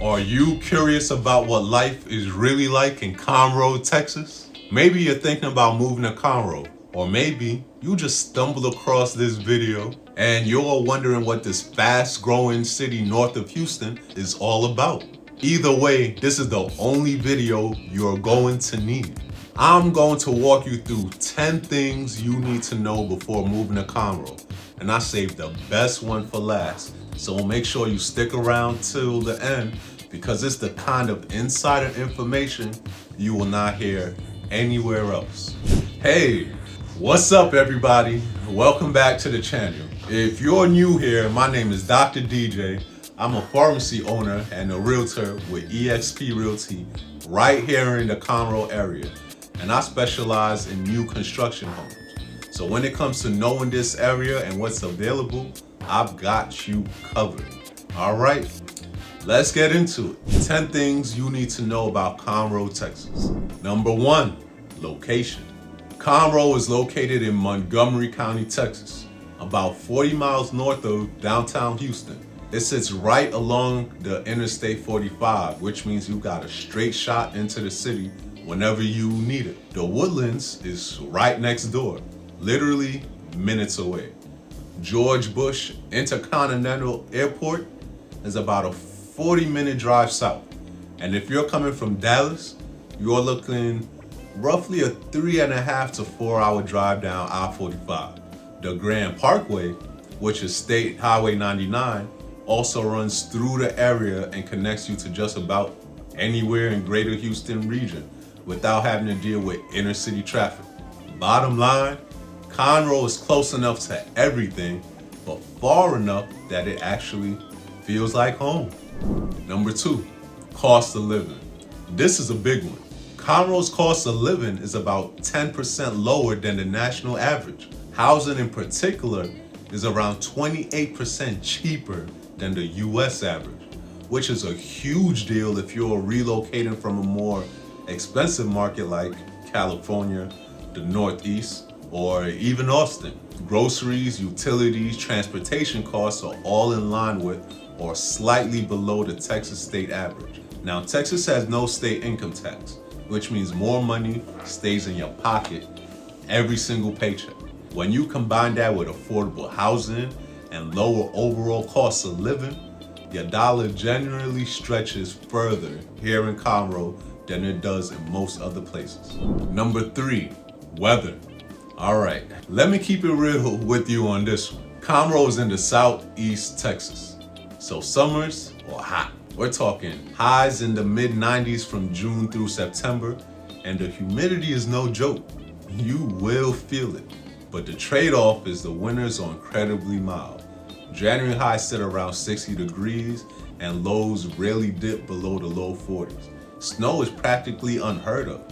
Are you curious about what life is really like in Conroe, Texas? Maybe you're thinking about moving to Conroe, or maybe you just stumbled across this video and you're wondering what this fast growing city north of Houston is all about. Either way, this is the only video you're going to need. I'm going to walk you through 10 things you need to know before moving to Conroe, and I saved the best one for last. So make sure you stick around till the end because it's the kind of insider information you will not hear anywhere else. Hey, what's up everybody? Welcome back to the channel. If you're new here, my name is Dr. DJ. I'm a pharmacy owner and a realtor with eXp Realty right here in the Conroe area. And I specialize in new construction homes. So when it comes to knowing this area and what's available, I've got you covered. All right, let's get into it. 10 things you need to know about Conroe, Texas. Number 1, location. Conroe is located in Montgomery County, Texas, about 40 miles north of downtown Houston. It sits right along the Interstate 45, which means you got a straight shot into the city whenever you need it. The Woodlands is right next door, literally minutes away. George Bush Intercontinental Airport is about a 40-minute drive south. And if you're coming from Dallas, you're looking roughly a 3.5 to 4 hour drive down I-45. The Grand Parkway, which is State Highway 99, also runs through the area and connects you to just about anywhere in Greater Houston region without having to deal with inner city traffic. Bottom line, Conroe is close enough to everything, but far enough that it actually feels like home. Number 2, cost of living. This is a big one. Conroe's cost of living is about 10% lower than the national average. Housing in particular is around 28% cheaper than the US average, which is a huge deal if you're relocating from a more expensive market like California, the Northeast, or even Austin. Groceries, utilities, transportation costs are all in line with or slightly below the Texas state average. Now, Texas has no state income tax, which means more money stays in your pocket every single paycheck. When you combine that with affordable housing and lower overall costs of living, your dollar generally stretches further here in Conroe than it does in most other places. Number 3, weather. All right, let me keep it real with you on this one. Conroe is in the southeast Texas, so summers are hot. We're talking highs in the mid 90s from June through September, and the humidity is no joke. You will feel it. But the trade-off is the winters are incredibly mild. January highs sit around 60 degrees and lows rarely dip below the low 40s. Snow is practically unheard of.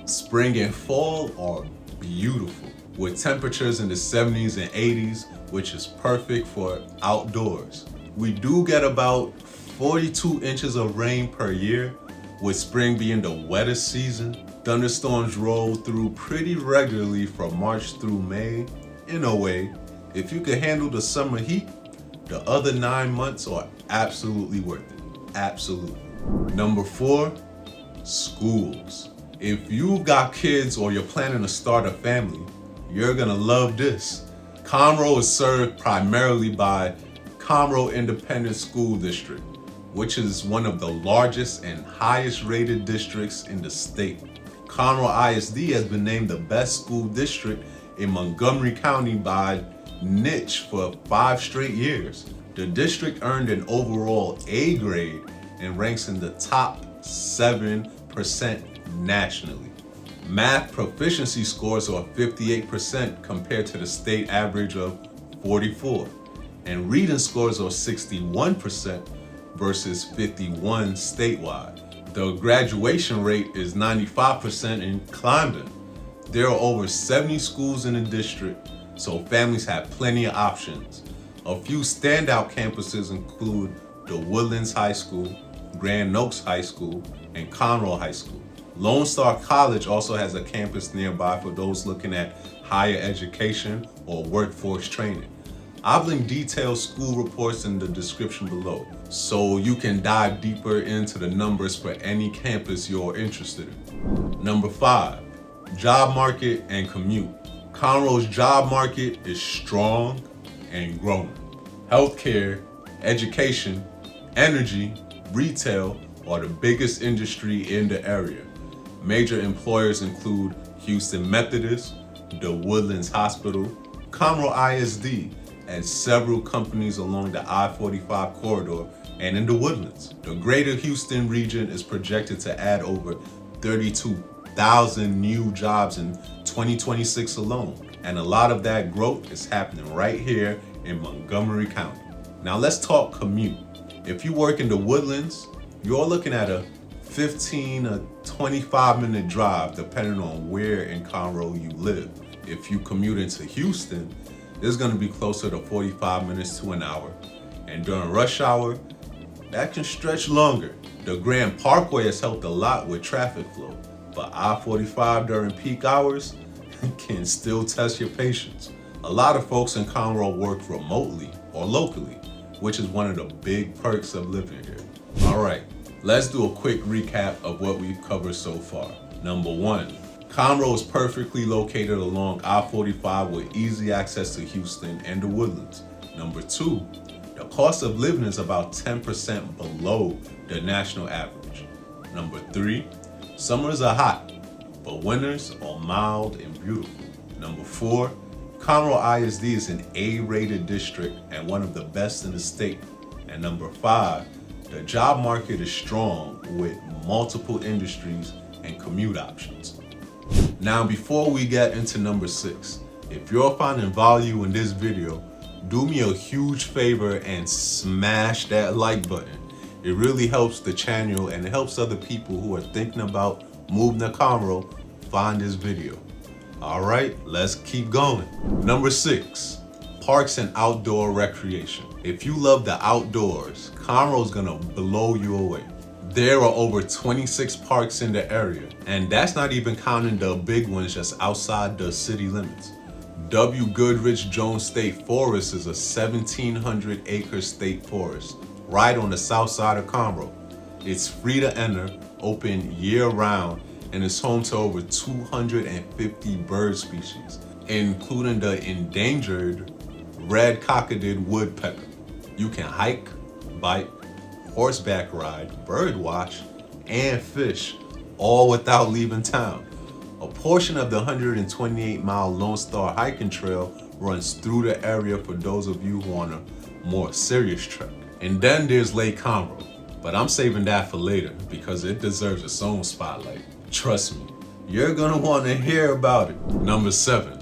Spring and fall are beautiful, with temperatures in the 70s and 80s, which is perfect for outdoors. We do get about 42 inches of rain per year, with spring being the wettest season. Thunderstorms roll through pretty regularly from March through May. In a way, if you can handle the summer heat, the other 9 months are absolutely worth it. Absolutely. Number 4, schools. If you got kids or you're planning to start a family, you're gonna love this. Conroe is served primarily by Conroe Independent School District, which is one of the largest and highest rated districts in the state. Conroe ISD has been named the best school district in Montgomery County by Niche for 5 straight years. The district earned an overall A grade and ranks in the top 7% nationally. Math proficiency scores are 58% compared to the state average of 44%, and reading scores are 61% versus 51% statewide. The graduation rate is 95% and climbing. There are over 70 schools in the district, so families have plenty of options. A few standout campuses include the Woodlands High School, Grand Oaks High School, and Conroe High School. Lone Star College also has a campus nearby for those looking at higher education or workforce training. I'll link detailed school reports in the description below, so you can dive deeper into the numbers for any campus you're interested in. Number 5, job market and commute. Conroe's job market is strong and growing. Healthcare, education, energy, retail are the biggest industry in the area. Major employers include Houston Methodist, the Woodlands Hospital, Conroe ISD, and several companies along the I-45 corridor and in the Woodlands. The greater Houston region is projected to add over 32,000 new jobs in 2026 alone. And a lot of that growth is happening right here in Montgomery County. Now let's talk commute. If you work in the Woodlands, you're looking at a 15 to 25-minute drive depending on where in Conroe you live. If you commute into Houston, it's gonna be closer to 45 minutes to an hour. And during rush hour, that can stretch longer. The Grand Parkway has helped a lot with traffic flow, but I-45 during peak hours can still test your patience. A lot of folks in Conroe work remotely or locally, which is one of the big perks of living here. All right, let's do a quick recap of what we've covered so far. Number 1, Conroe is perfectly located along I-45 with easy access to Houston and the Woodlands. Number 2, the cost of living is about 10% below the national average. Number 3, summers are hot, but winters are mild and beautiful. Number 4, Conroe ISD is an A-rated district and one of the best in the state. And number 5, the job market is strong with multiple industries and commute options. Now, before we get into number 6, if you're finding value in this video, do me a huge favor and smash that like button. It really helps the channel and it helps other people who are thinking about moving to Conroe find this video. All right, let's keep going. Number 6, parks and outdoor recreation. If you love the outdoors, Conroe's gonna blow you away. There are over 26 parks in the area, and that's not even counting the big ones just outside the city limits. W. Goodrich Jones State Forest is a 1,700-acre state forest right on the south side of Conroe. It's free to enter, open year-round, and is home to over 250 bird species, including the endangered red-cockaded woodpecker. You can hike, bike, horseback ride, bird watch, and fish, all without leaving town. A portion of the 128-mile Lone Star hiking trail runs through the area for those of you who want a more serious trek. And then there's Lake Conroe, but I'm saving that for later because it deserves its own spotlight. Trust me, you're gonna want to hear about it. Number 7,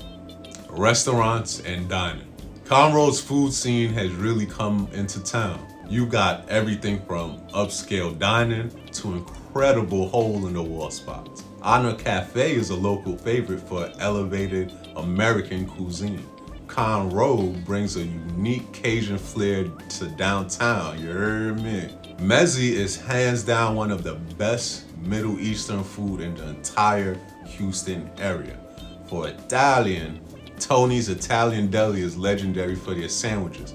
restaurants and dining. Conroe's food scene has really come into town. You got everything from upscale dining to incredible hole-in-the-wall spots. Honor Cafe is a local favorite for elevated American cuisine. Conroe brings a unique Cajun flair to downtown, you heard me? Mezzi is hands down one of the best Middle Eastern food in the entire Houston area. For Italian, Tony's Italian Deli is legendary for their sandwiches.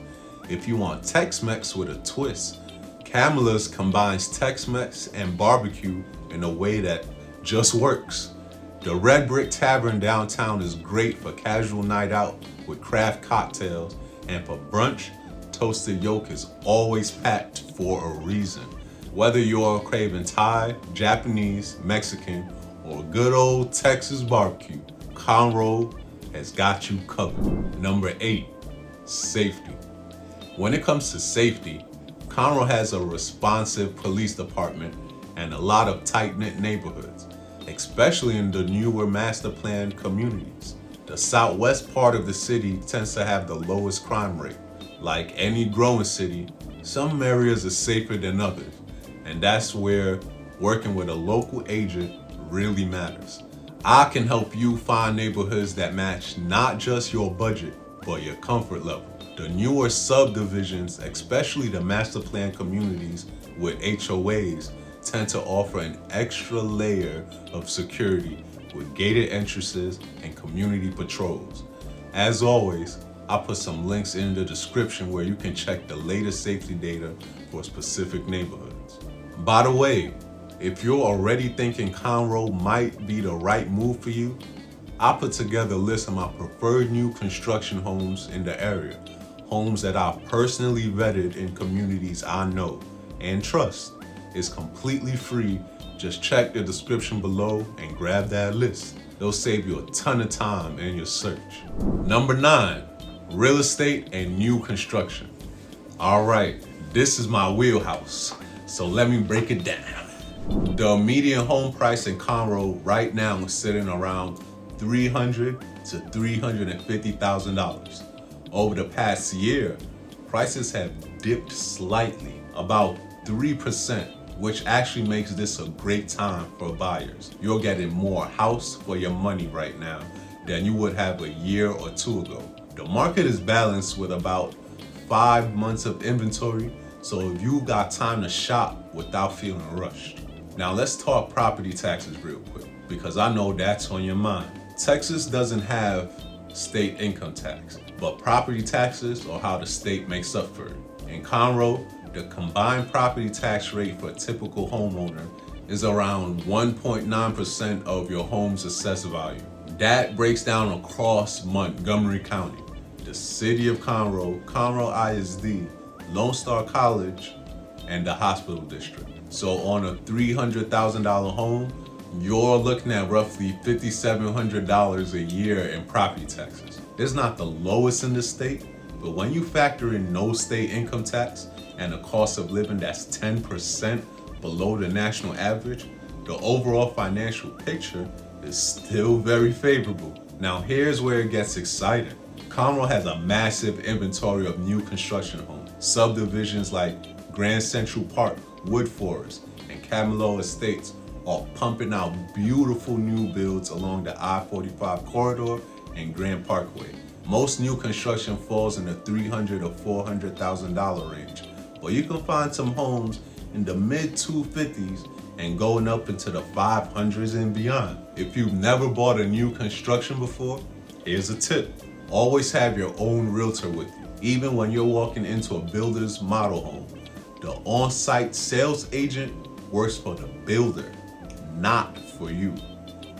If you want Tex-Mex with a twist, Camila's combines Tex-Mex and barbecue in a way that just works. The Red Brick Tavern downtown is great for casual night out with craft cocktails, and for brunch, Toasted Yolk is always packed for a reason. Whether you're craving Thai, Japanese, Mexican, or good old Texas barbecue, Conroe has got you covered. Number 8, safety. When it comes to safety, Conroe has a responsive police department and a lot of tight-knit neighborhoods, especially in the newer master plan communities. The southwest part of the city tends to have the lowest crime rate. Like any growing city, some areas are safer than others, and that's where working with a local agent really matters. I can help you find neighborhoods that match not just your budget, but your comfort level. The newer subdivisions, especially the master plan communities with HOAs, tend to offer an extra layer of security with gated entrances and community patrols. As always, I'll put some links in the description where you can check the latest safety data for specific neighborhoods. By the way, if you're already thinking Conroe might be the right move for you, I put together a list of my preferred new construction homes in the area. Homes that I've personally vetted in communities I know and trust. It's completely free. Just check the description below and grab that list. It'll save you a ton of time in your search. Number 9, real estate and new construction. All right, this is my wheelhouse, so let me break it down. The median home price in Conroe right now is sitting around $300,000 to $350,000. Over the past year, prices have dipped slightly, about 3%, which actually makes this a great time for buyers. You're getting more house for your money right now than you would have a year or two ago. The market is balanced with about 5 months of inventory, so you got time to shop without feeling rushed. Now let's talk property taxes real quick, because I know that's on your mind. Texas doesn't have state income tax, but property taxes are how the state makes up for it. In Conroe, the combined property tax rate for a typical homeowner is around 1.9% of your home's assessed value. That breaks down across Montgomery County, the city of Conroe, Conroe ISD, Lone Star College, and the hospital district. So on a $300,000 home, you're looking at roughly $5,700 a year in property taxes. It's not the lowest in the state, but when you factor in no state income tax and a cost of living that's 10% below the national average, the overall financial picture is still very favorable. Now here's where it gets exciting. Conroe has a massive inventory of new construction homes. Subdivisions like Grand Central Park, Wood Forest, and Camelot Estates are pumping out beautiful new builds along the I-45 corridor and Grand Parkway. Most new construction falls in the $300,000 to $400,000 range, but you can find some homes in the mid-250s and going up into the 500s and beyond. If you've never bought a new construction before, here's a tip. Always have your own realtor with you. Even when you're walking into a builder's model home, the on-site sales agent works for the builder, not for you.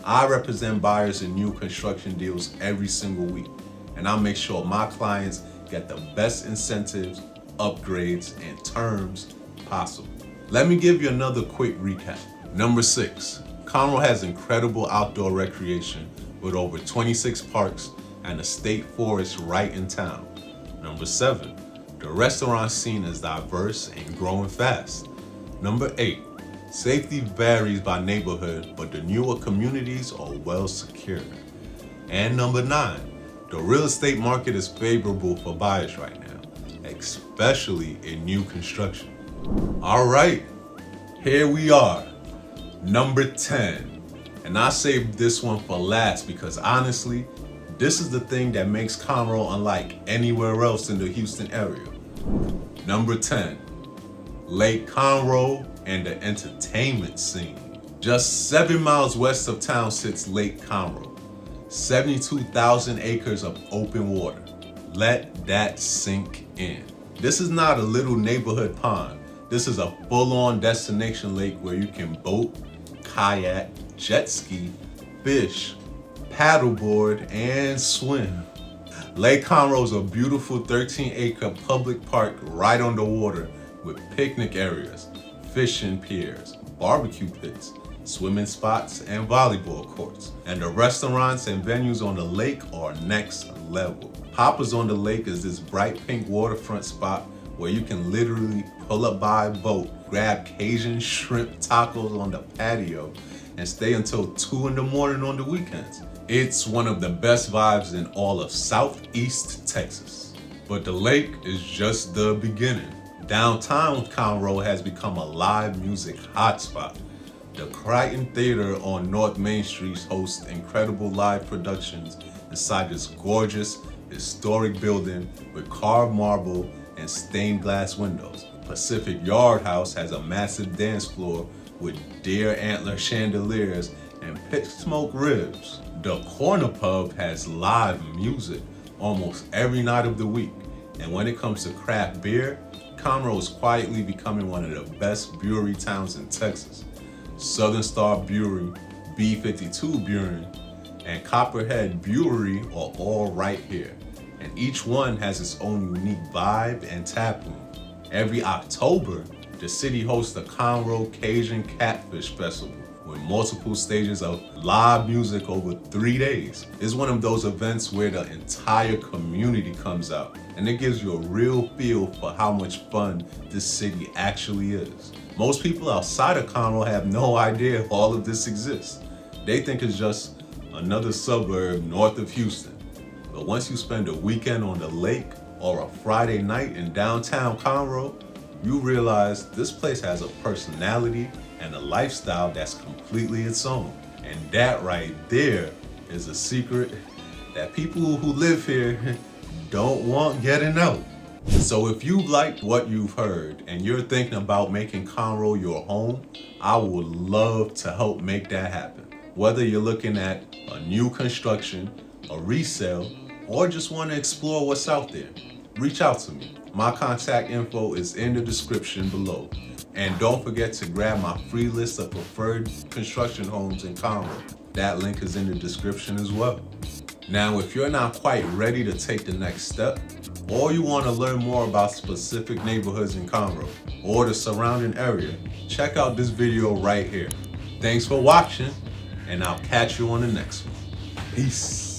I represent buyers in new construction deals every single week, and I make sure my clients get the best incentives, upgrades, and terms possible. Let me give you another quick recap. Number 6, Conroe has incredible outdoor recreation with over 26 parks and a state forest right in town. Number 7, the restaurant scene is diverse and growing fast. Number 8, safety varies by neighborhood, but the newer communities are well secured. And number 9, the real estate market is favorable for buyers right now, especially in new construction. All right, here we are, number 10. And I saved this one for last because honestly, this is the thing that makes Conroe unlike anywhere else in the Houston area. Number 10, Lake Conroe and the entertainment scene. Just 7 miles west of town sits Lake Conroe, 72,000 acres of open water. Let that sink in. This is not a little neighborhood pond. This is a full-on destination lake where you can boat, kayak, jet ski, fish, paddleboard, and swim. Lake Conroe is a beautiful 13-acre public park right on the water with picnic areas, fishing piers, barbecue pits, swimming spots, and volleyball courts. And the restaurants and venues on the lake are next level. Hoppers on the Lake is this bright pink waterfront spot where you can literally pull up by a boat, grab Cajun shrimp tacos on the patio, and stay until 2 in the morning on the weekends. It's one of the best vibes in all of Southeast Texas. But the lake is just the beginning. Downtown Conroe has become a live music hotspot. The Crichton Theater on North Main Street hosts incredible live productions inside this gorgeous, historic building with carved marble and stained glass windows. Pacific Yard House has a massive dance floor with deer antler chandeliers and pitch smoke ribs. The Corner Pub has live music, almost every night of the week. And when it comes to craft beer, Conroe is quietly becoming one of the best brewery towns in Texas. Southern Star Brewery, B52 Brewing, and Copperhead Brewery are all right here. And each one has its own unique vibe and tap room. Every October, the city hosts the Conroe Cajun Catfish Festival with multiple stages of live music over 3 days. It's one of those events where the entire community comes out, and it gives you a real feel for how much fun this city actually is. Most people outside of Conroe have no idea all of this exists. They think it's just another suburb north of Houston. But once you spend a weekend on the lake or a Friday night in downtown Conroe, you realize this place has a personality and a lifestyle that's completely its own. And that right there is a secret that people who live here don't want getting out. So if you liked what you've heard and you're thinking about making Conroe your home, I would love to help make that happen. Whether you're looking at a new construction, a resale, or just want to explore what's out there, reach out to me. My contact info is in the description below. And don't forget to grab my free list of preferred construction homes in Conroe. That link is in the description as well. Now, if you're not quite ready to take the next step, or you want to learn more about specific neighborhoods in Conroe or the surrounding area, check out this video right here. Thanks for watching, and I'll catch you on the next one. Peace.